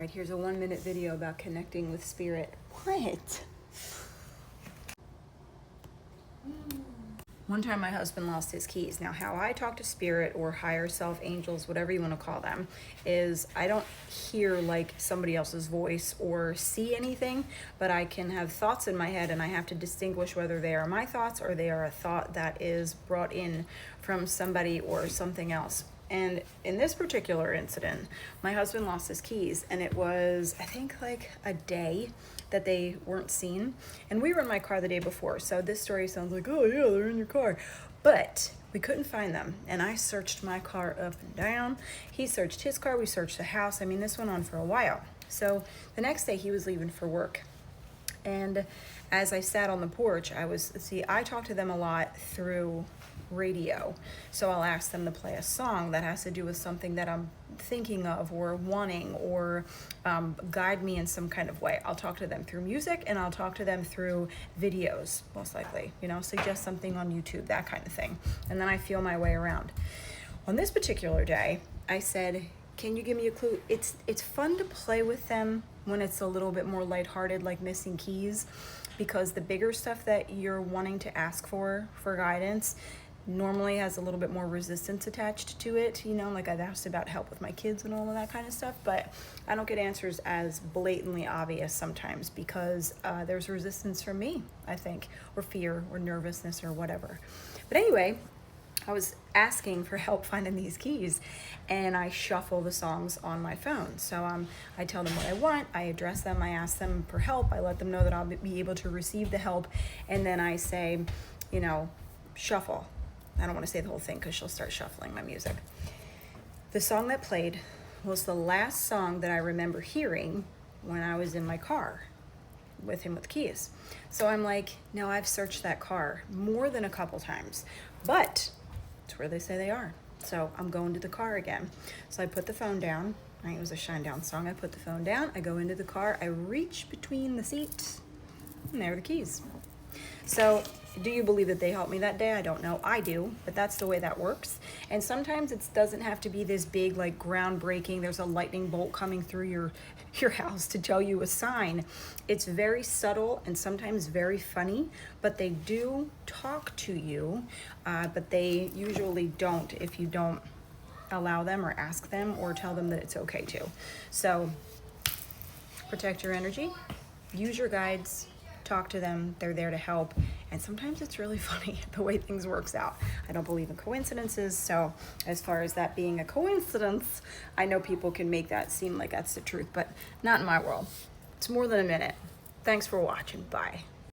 Right, here's a 1-minute video about connecting with spirit. What? One time my husband lost his keys. Now how I talk to spirit or higher self, angels, whatever you want to call them, is I don't hear like somebody else's voice or see anything, but I can have thoughts in my head and I have to distinguish whether they are my thoughts or they are a thought that is brought in from somebody or something else. And in this particular incident, my husband lost his keys, and it was, I think, like a day that they weren't seen. And we were in my car the day before, so this story sounds like, oh yeah, they're in your car. But we couldn't find them, and I searched my car up and down. He searched his car, we searched the house. I mean, this went on for a while. So the next day he was leaving for work. And as I sat on the porch, I talk to them a lot through radio. So I'll ask them to play a song that has to do with something that I'm thinking of or wanting, or guide me in some kind of way. I'll talk to them through music, and I'll talk to them through videos, most likely, suggest something on YouTube, that kind of thing. And then I feel my way around. On this particular day, I said, can you give me a clue? It's fun to play with them when it's a little bit more lighthearted, like missing keys, because the bigger stuff that you're wanting to ask for guidance normally has a little bit more resistance attached to it. Like I've asked about help with my kids and all of that kind of stuff, but I don't get answers as blatantly obvious sometimes because there's resistance from me, I think, or fear or nervousness or whatever. But anyway, I was asking for help finding these keys, and I shuffle the songs on my phone. So I tell them what I want, I address them, I ask them for help, I let them know that I'll be able to receive the help, and then I say, shuffle. I don't want to say the whole thing because she'll start shuffling my music. The song that played was the last song that I remember hearing when I was in my car with him with keys. So I'm like, no, I've searched that car more than a couple times, but it's where they say they are. So I'm going to the car again. So I put the phone down. Right, it was a Shinedown song. I put the phone down, I go into the car, I reach between the seats, and there are the keys. So do you believe that they helped me that day? I don't know. I do, but that's the way that works. And sometimes it doesn't have to be this big, like groundbreaking, there's a lightning bolt coming through your house to tell you a sign. It's very subtle and sometimes very funny, but they do talk to you, but they usually don't if you don't allow them or ask them or tell them that it's okay to. So protect your energy, use your guides, talk to them, they're there to help, and sometimes it's really funny the way things works out. I don't believe in coincidences, so as far as that being a coincidence, I know people can make that seem like that's the truth, but not in my world. It's more than a minute. Thanks for watching. Bye.